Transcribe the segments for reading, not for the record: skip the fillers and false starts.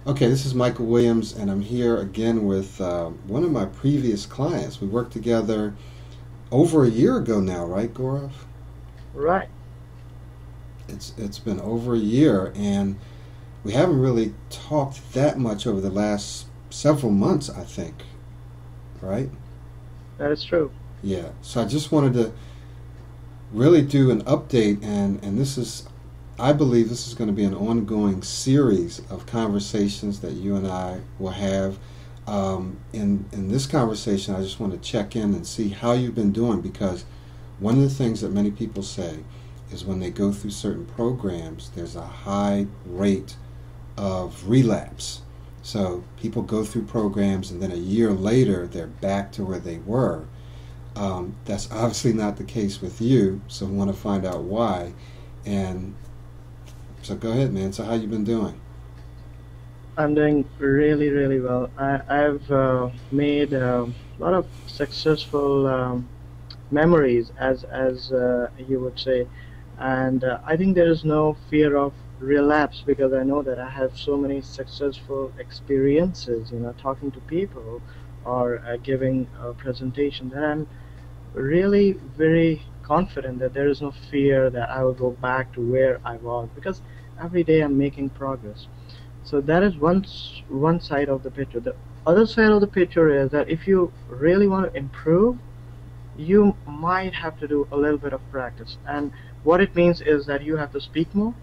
Okay, this is Michael Williams, and I'm here again with one of my previous clients. We worked together over a year ago now, right, Gaurav? Right, It's been over a year, and we haven't really talked that much over the last several months, I think, right? that is true. Yeah. So I just wanted to really do an update, and this is, I believe, this is going to be an ongoing series of conversations that you and I will have. In this conversation, I just want to check in and see how you've been doing, because one of the things that many people say is when they go through certain programs, there's a high rate of relapse. So people go through programs and then a year later they're back to where they were. That's obviously not the case with you, so I want to find out why. And so go ahead, man. So how you been doing? I'm doing really, really well. I've made a lot of successful memories, as you would say, and I think there is no fear of relapse because I know that I have so many successful experiences. Talking to people or giving a presentation that I'm really very confident that there is no fear that I will go back to where I was because every day I'm making progress. So that is one side of the picture. The other side of the picture is that if you really want to improve, you might have to do a little bit of practice. And what it means is that you have to speak more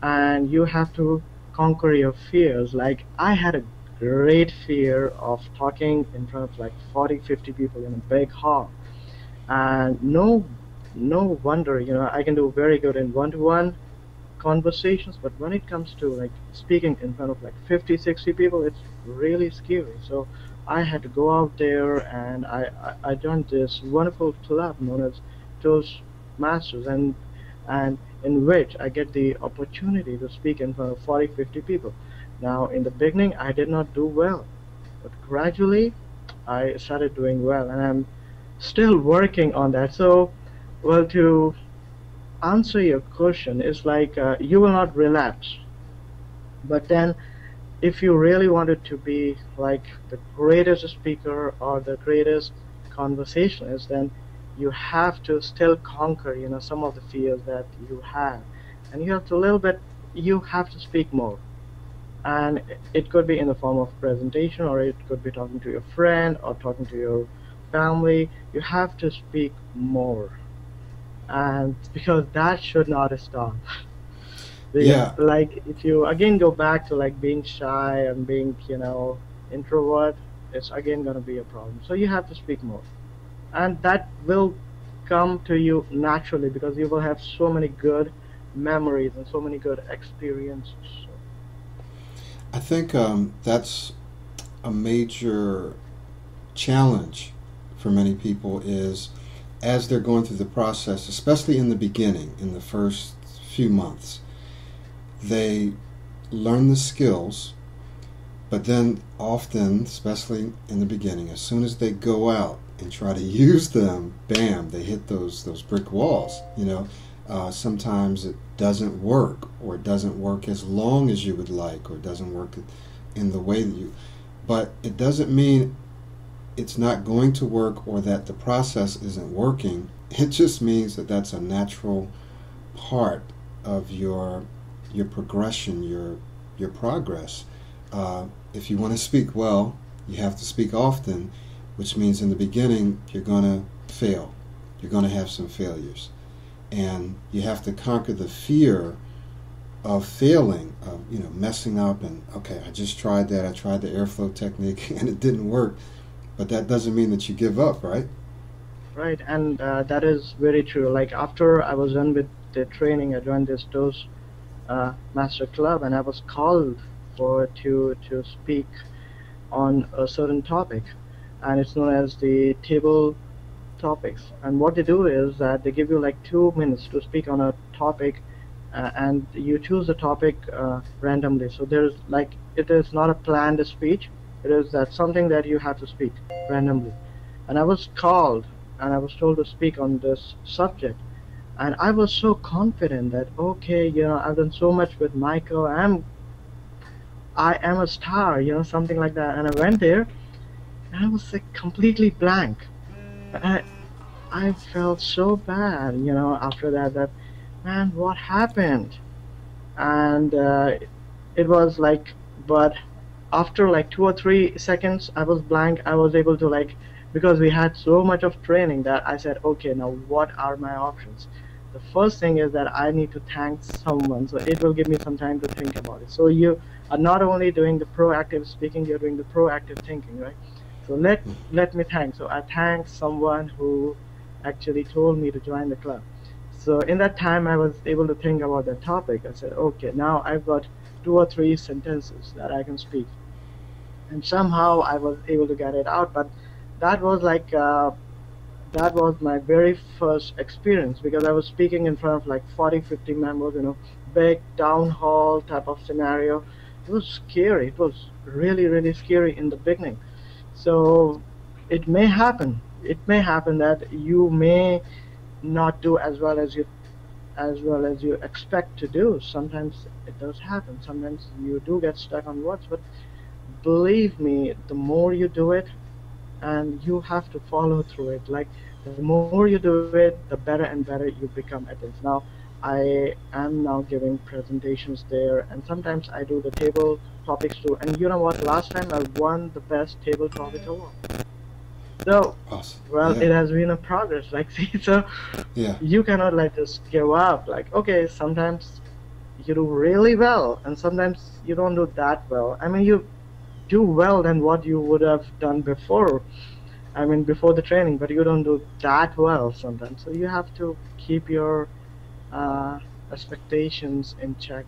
and you have to conquer your fears. Like I had a great fear of talking in front of like 40, 50 people in a big hall. And no wonder, I can do very good in one-to-one conversations, but when it comes to like speaking in front of like 50, 60 people, it's really scary. So I had to go out there and I joined this wonderful club known as Toastmasters, and in which I get the opportunity to speak in front of 40, 50 people. Now in the beginning I did not do well, but gradually I started doing well, and I'm still working on that. So, well, to answer your question, it's like you will not relapse. But then, if you really wanted to be like the greatest speaker or the greatest conversationalist, then you have to still conquer, some of the fears that you have, and you have to a little bit. You have to speak more, and it could be in the form of presentation, or it could be talking to your friend or talking to your family. You have to speak more, and because that should not stop. Because Yeah, like if you again go back to like being shy and being introvert, it's again going to be a problem. So you have to speak more, and that will come to you naturally because you will have so many good memories and so many good experiences. So, I think that's a major challenge for many people is as they're going through the process, especially in the beginning, in the first few months, they learn the skills, but then often, especially in the beginning, as soon as they go out and try to use them, bam, they hit those brick walls. Sometimes it doesn't work, or it doesn't work as long as you would like, or it doesn't work in the way that you. But it doesn't mean it's not going to work or that the process isn't working. It just means that that's a natural part of your progression, your progress. If you want to speak well, you have to speak often, which means in the beginning you're going to fail. You're going to have some failures, and you have to conquer the fear of failing, of messing up. And okay, I just tried that. I tried the airflow technique, and it didn't work. But that doesn't mean that you give up, right? right, and that is very true. Like after I was done with the training, I joined this Toast Master Club, and I was called for to speak on a certain topic, and it's known as the table topics. And what they do is that they give you like 2 minutes to speak on a topic, and you choose the topic randomly. So there's like it is not a planned speech. It is that something that you have to speak randomly. And I was called and I was told to speak on this subject. And I was so confident that okay, I've done so much with Michael. I am a star, something like that. And I went there and I was like completely blank. I, I felt so bad, after that, man, what happened? And it was like, but after like 2 or 3 seconds, I was blank. I was able to like, because we had so much of training that I said, okay, now what are my options? The first thing is that I need to thank someone, so it will give me some time to think about it. So you are not only doing the proactive speaking, you're doing the proactive thinking, right? So let me thank. So I thanked someone who actually told me to join the club. So in that time, I was able to think about that topic. I said, okay, now I've got 2 or 3 sentences that I can speak, and somehow I was able to get it out. But that was like that was my very first experience, because I was speaking in front of like 40, 50 members, big town hall type of scenario. It was scary. It was really, really scary in the beginning. So it may happen. It may happen that you may not do as well as you expect to do. Sometimes it does happen. Sometimes you do get stuck on words, but believe me, the more you do it, and you have to follow through it. Like the more you do it, the better and better you become at it. Now, I am now giving presentations there, and sometimes I do the table topics too. And you know what? Last time I won the best table topic award. So, Awesome. well, Yeah. it has been a progress. Like, see, so Yeah. you cannot like just give up. Like, okay, sometimes you do really well, and sometimes you don't do that well. I mean, you do well than what you would have done before. I mean, before the training, but you don't do that well sometimes. So you have to keep your uh, expectations in check.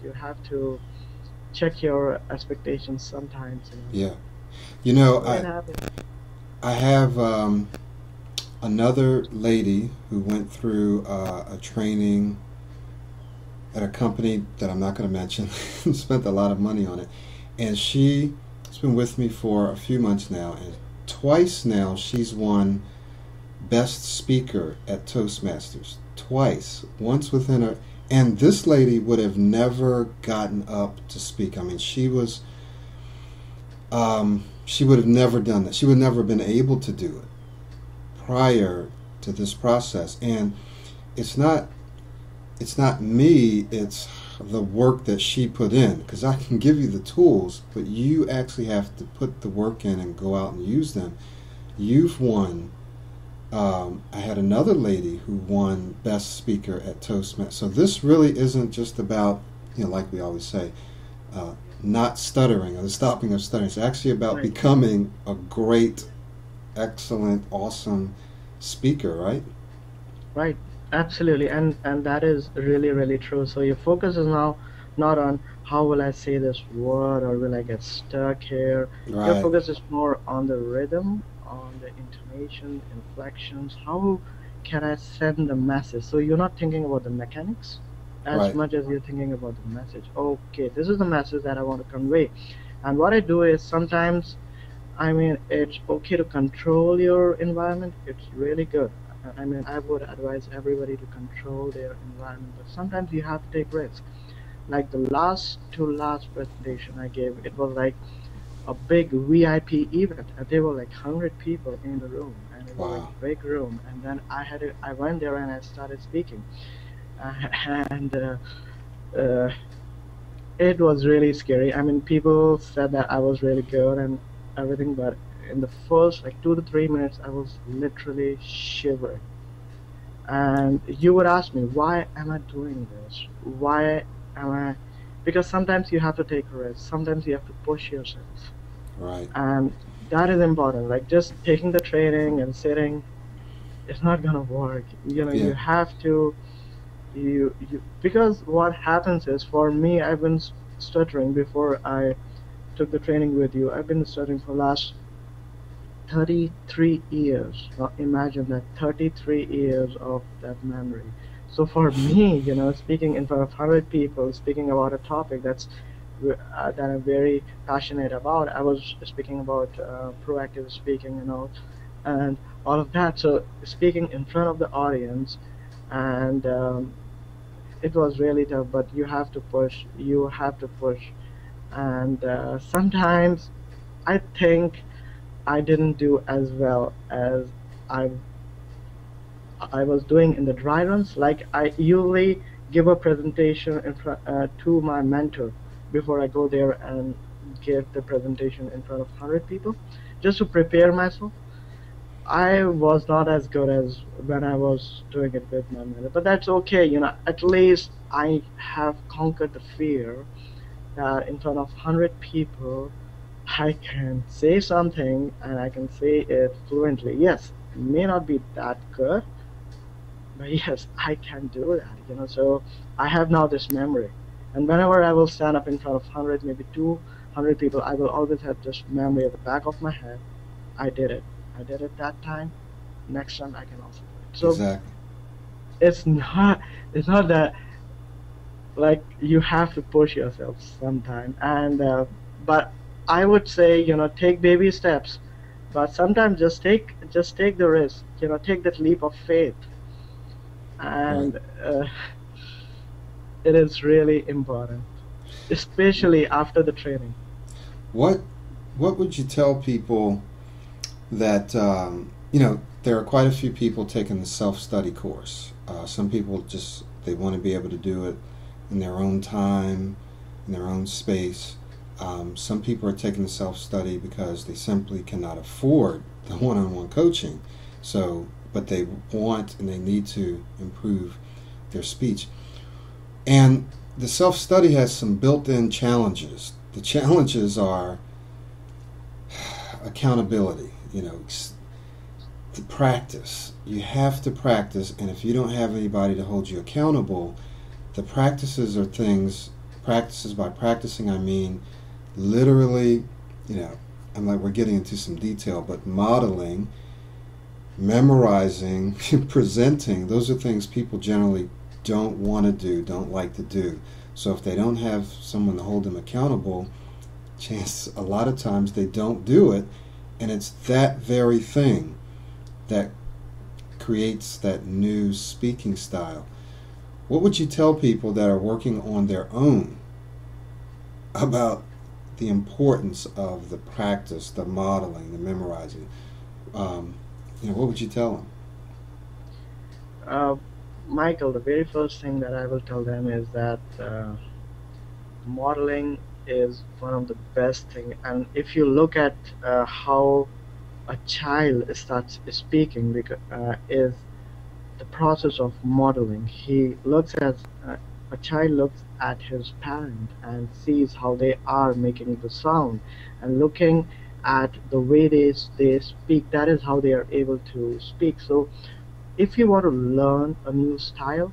You have to check your expectations sometimes. Yeah. You know, So it happens. I have another lady who went through a training at a company that I'm not going to mention, spent a lot of money on it, and she's been with me for a few months now, and twice now she's won Best Speaker at Toastmasters. Twice. Once within a... And this lady would have never gotten up to speak. I mean, she would have never done that. She would never have been able to do it prior to this process. And it's not me, it's the work that she put in, because I can give you the tools, but you actually have to put the work in and go out and use them. You've won. I had another lady who won Best Speaker at Toastmasters. So this really isn't just about, like we always say, not stuttering or the stopping of stuttering. It's actually about Right. becoming a great, excellent, awesome speaker, right? Right, absolutely, and that is really, really true. So your focus is now not on how will I say this word, or will I get stuck here. Your Right, focus is more on the rhythm, on the intonation, inflections. How can I send the message? So you're not thinking about the mechanics as right, much as you're thinking about the message. Okay, this is the message that I want to convey. And what I do is sometimes, I mean, it's okay to control your environment. It's really good. I mean, I would advise everybody to control their environment, but sometimes you have to take risks. Like the last to last presentation I gave, it was like a big VIP event, and there were like 100 people in the room, and it was like wow, a big room. And then I went there and I started speaking, and uh, it was really scary. I mean, people said that I was really good and everything, but in the first like 2 to 3 minutes, I was literally shivering. And you would ask me, why am I doing this? Why am I? Because sometimes you have to take risks. Sometimes you have to push yourself, right, and that is important. Like just taking the training and sitting, it's not gonna work. yeah, You have to because what happens is, for me, I've been stuttering before I took the training with you. I've been studying for last 33 years. Now imagine that, 33 years of that memory. So for me, speaking in front of 100 people, speaking about a topic that I'm very passionate about. I was speaking about proactive speaking and all of that. So speaking in front of the audience, and it was really tough. But you have to push. You have to push and sometimes I think I didn't do as well as I I was doing in the dry runs. Like I usually give a presentation to my mentor before I go there and give the presentation in front of 100 people, just to prepare myself. I was not as good as when I was doing it with my mentor, but that's okay. At least I have conquered the fear that in front of 100 people, I can say something and I can say it fluently. Yes, it may not be that good, but yes, I can do that. So I have now this memory. And whenever I will stand up in front of 100, maybe 200 people, I will always have this memory at the back of my head. I did it. I did it that time. Next time I can also do it. So Exactly. it's not it's not that like you have to push yourself sometime. And but I would say, take baby steps. But sometimes just take the risk. Take that leap of faith. Right. And it is really important, especially after the training. What What would you tell people that there are quite a few people taking the self study course. Some people just they want to be able to do it in their own time, in their own space. Some people are taking the self study because they simply cannot afford the one on one coaching. So, but they want and they need to improve their speech. And the self study has some built in challenges. The challenges are accountability, the practice. You have to practice, and if you don't have anybody to hold you accountable, the practices are things, practices by practicing, I mean literally, I'm like, we're getting into some detail, but modeling, memorizing, presenting, those are things people generally don't want to do, don't like to do. So if they don't have someone to hold them accountable, a lot of times they don't do it, and it's that very thing that creates that new speaking style. What would you tell people that are working on their own about the importance of the practice, the modeling, the memorizing? What would you tell them? Uh, Michael, the very first thing that I will tell them is that modeling is one of the best thing. And if you look at how a child starts speaking, because is the process of modeling. He looks at a child looks at his parent and sees how they are making the sound, and looking at the way they speak. That is how they are able to speak. So if you want to learn a new style,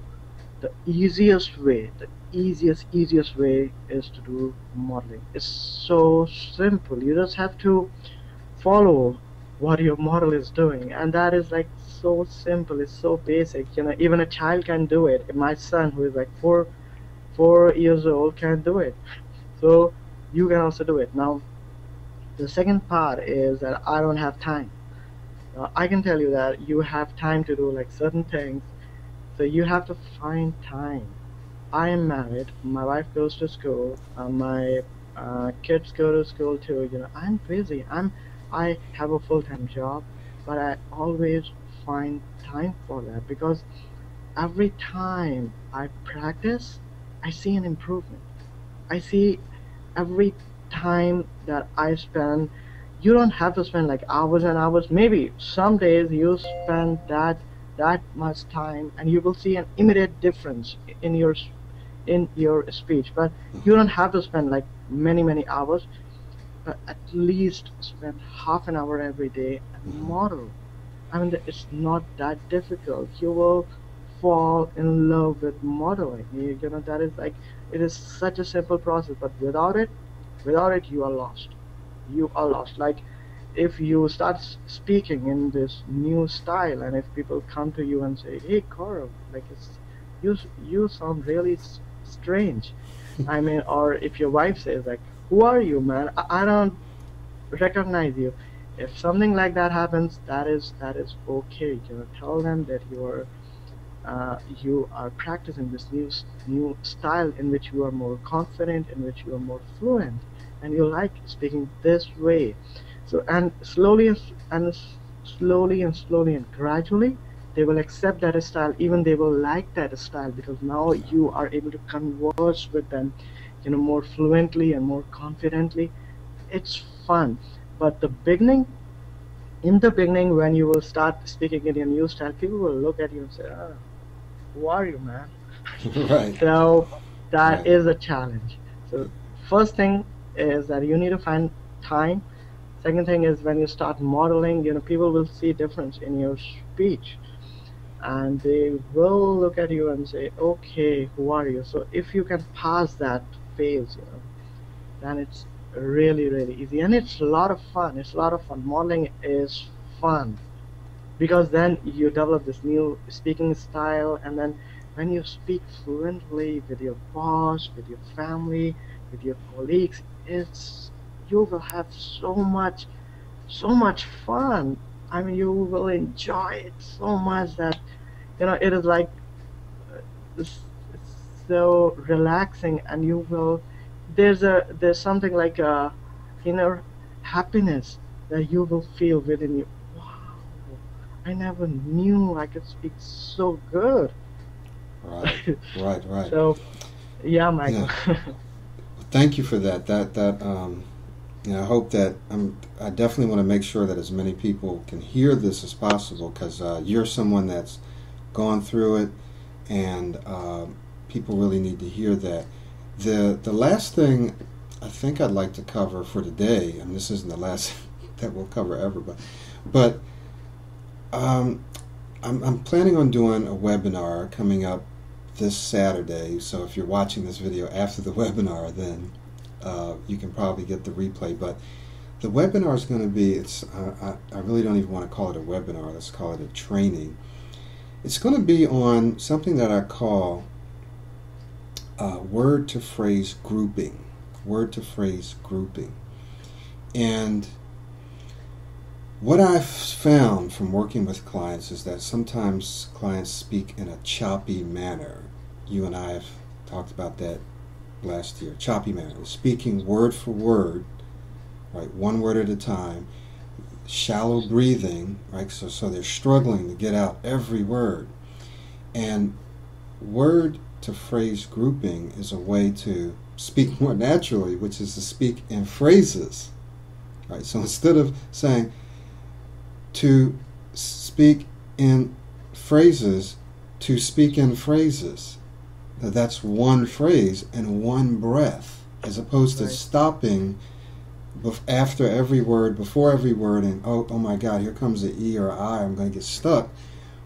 the easiest way is to do modeling. It's so simple. You just have to follow what your model is doing, and that is like so simple. It's so basic. Even a child can do it. My son, who is like 4 years old, can do it. So you can also do it. Now the second part is that I don't have time. I can tell you that you have time to do like certain things, so you have to find time. I am married. My wife goes to school. My kids go to school too. I'm busy. I have a full-time job, but I always find time for that, because every time I practice, I see an improvement. I see every time that I spend. You don't have to spend like hours and hours. Maybe some days you spend that much time, and you will see an immediate difference in your speech. But you Mhm. don't have to spend like many hours, but at least spend half an hour every day and Mhm. model. I mean, it's not that difficult. You will fall in love with modeling. That is like, it is such a simple process, but without it, you are lost. You are lost. Like, if you start speaking in this new style, and if people come to you and say, "Hey, Gaurav, like you sound really strange," I mean, or if your wife says like, "Who are you, man? I don't recognize you." If something like that happens, that is okay. Tell them that you're you are practicing this new style in which you are more confident, in which you are more fluent, and you like speaking this way. So and slowly and slowly and gradually they will accept that style, even they will like that style, because now you are able to converse with them, more fluently and more confidently. It's fun. But in the beginning, when you will start speaking in your new style, people will look at you and say, "Ah, who are you, man?" Right. So that Right. is a challenge. So first thing is that you need to find time. Second thing is when you start modeling, people will see difference in your speech, and they will look at you and say, "Okay, who are you?" So if you can pass that phase, then it's really, really easy, and it's a lot of fun. It's a lot of fun. Modeling is fun because then you develop this new speaking style, and then when you speak fluently with your boss, with your family, with your colleagues, it's you will have so much fun. I mean, you will enjoy it so much that it is like s- so relaxing, and you will there's something like a inner happiness that you will feel within you. Wow, I never knew I could speak so good. Right. Right. Right. So yeah, Yeah. Michael. Thank you for that. I hope that I definitely want to make sure that as many people can hear this as possible, because you're someone that's gone through it, and people really need to hear that. The last thing I think I'd like to cover for today, and this isn't the last that we'll cover ever, but um, I'm planning on doing a webinar coming up this Saturday. So if you're watching this video after the webinar, then you can probably get the replay. But the webinar is going to be, I really don't even want to call it a webinar. Let's call it a training. It's going to be on something that I call word to phrase grouping. Word to phrase grouping. And what I've found from working with clients is that sometimes clients speak in a choppy manner. You and I have talked about that last year. Choppy manner. Speaking word for word, right, one word at a time. Shallow breathing, right, so they're struggling to get out every word. And word to phrase grouping is a way to speak more naturally, which is to speak in phrases, right? So instead of saying to speak in phrases, to speak in phrases. That's one phrase and one breath, as opposed to Right. stopping after every word, before every word, and oh my God, here comes the E or I, I'm going to get stuck.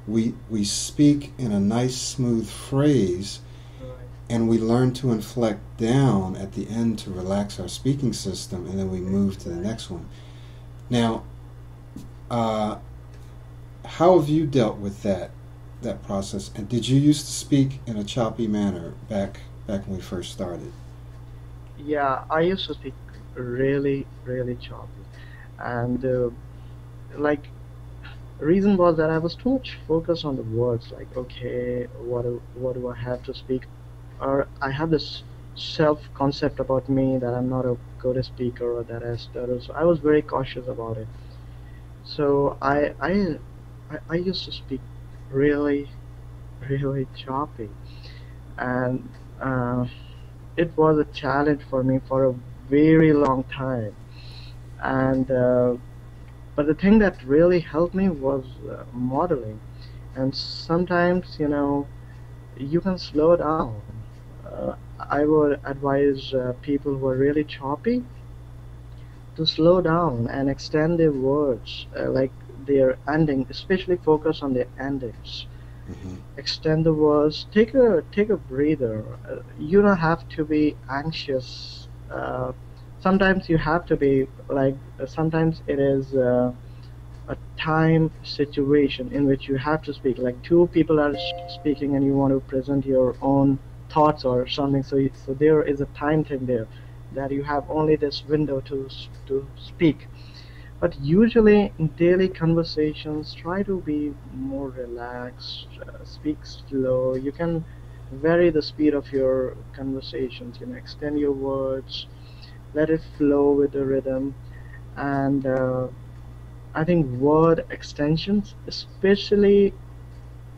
We speak in a nice, smooth phrase, Right. and we learn to inflect down at the end to relax our speaking system, and then we move to the next one. Now, how have you dealt with that process? And did you used to speak in a choppy manner back when we first started? Yeah, I used to speak really, really choppy, and like reason was that I was too much focused on the words. Like, okay, what do I have to speak? Or I have this self concept about me that I'm not a good speaker or that I stutter. So I was very cautious about it. So I used to speak really, really choppy, and uh, it was a challenge for me for a very long time. And but the thing that really helped me was modeling. And sometimes, you can slow down. I would advise people who are really choppy to slow down and extend their words, like their ending, especially focus on their endings. Mm-hmm. Extend the words. Take a breather. You don't have to be anxious. Sometimes you have to be like. Sometimes it is a time situation in which you have to speak. Like two people are speaking, and you want to present your own thoughts or something. So there is a time thing there that you have only this window to speak. But usually in daily conversations, try to be more relaxed, speak slow. You can vary the speed of your conversations, extend your words, let it flow with the rhythm. And I think word extensions, especially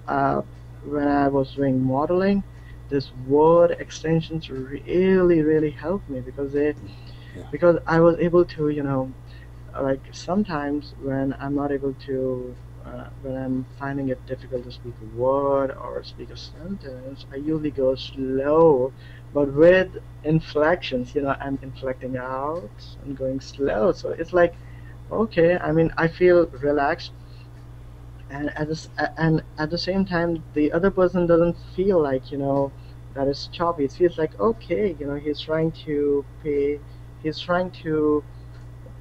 uh, when I was doing modeling, this word extensions really, really helped me Yeah. because I was able to, like sometimes when I'm not able to, when I'm finding it difficult to speak a word or speak a sentence, I usually go slow, but with inflections, I'm inflecting out and going slow. So it's like, okay, I mean, I feel relaxed, and at the same time, the other person doesn't feel like, that is choppy. It feels like, okay, he's trying to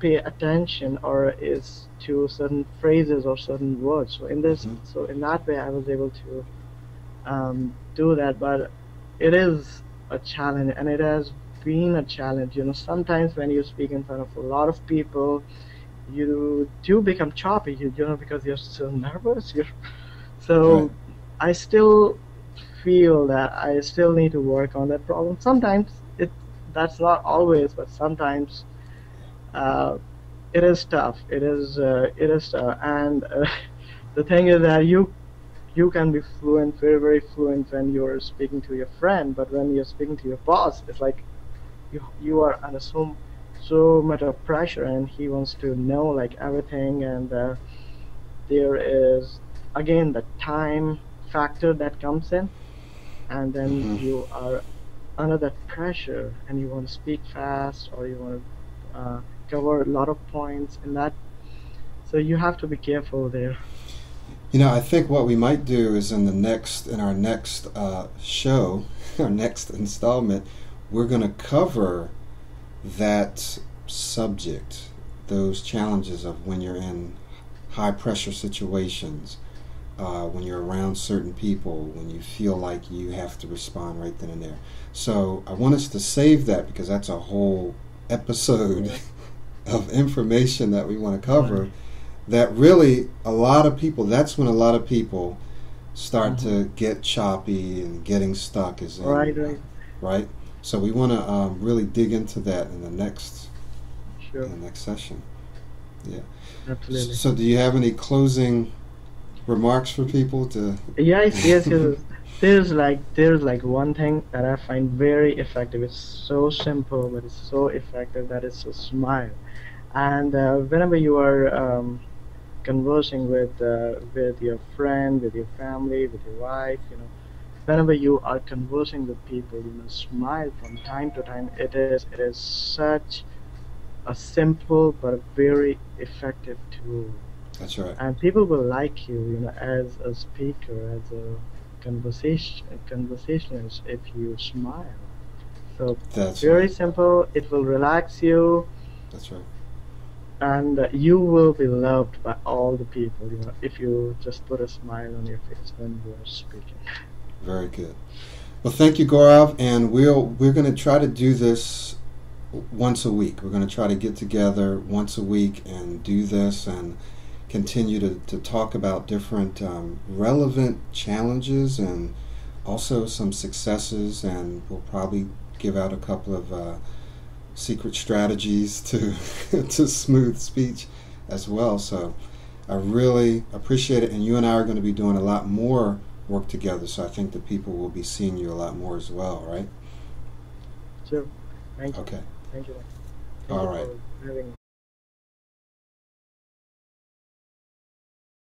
pay attention or is to certain phrases or certain words. Hmm. So in that way, I was able to do that. But it is a challenge, and it has been a challenge. Sometimes when you speak in front of a lot of people, you do become choppy. Because you're so nervous. Right. So I still feel that I still need to work on that problem. Sometimes it that's not always, but sometimes. Uh, it is tough. It is tough, and the thing is that you can be fluent, very very fluent when you're speaking to your friend, but when you're speaking to your boss, it's like you are under so much of pressure, and he wants to know like everything, and there is again the time factor that comes in, and then Hmm. you are under that pressure, and you want to speak fast, or you want to cover a lot of points in that. So you have to be careful there. I think what we might do is in our next show, our next installment, we're going to cover that subject, those challenges of when you're in high pressure situations, when you're around certain people, when you feel like you have to respond right then and there. So I want us to save that because that's a whole episode Yeah. of information that we want to Right. cover. That really, a lot of people, that's when a lot of people start Hmm. to get choppy and getting stuck, is Right, in, right. right? So we want to really dig into that in Sure. the next session. Yeah. Absolutely. So do you have any closing remarks for people to? Yes, yes, yes. There's like one thing that I find very effective. It's so simple, but it's so effective, that is a smile. And whenever you are conversing with your friend, with your family, with your wife, whenever you are conversing with people, smile from time to time. It is such a simple but a very effective tool, That's right. and people will like you, as a speaker, as a conversationalist, if you smile. So That's very right. simple. It will relax you, That's right. and you will be loved by all the people. If you just put a smile on your face when you are speaking. Very good. Well, thank you, Gaurav, and we're going to try to do this once a week. We're going to try to get together once a week and do this and continue to talk about different relevant challenges and also some successes, and we'll probably give out a couple of secret strategies to to smooth speech as well. So I really appreciate it, and you and I are going to be doing a lot more work together. So I think that people will be seeing you a lot more as well, right? So thank you. Okay. Thank you. Thank All you right. for having me.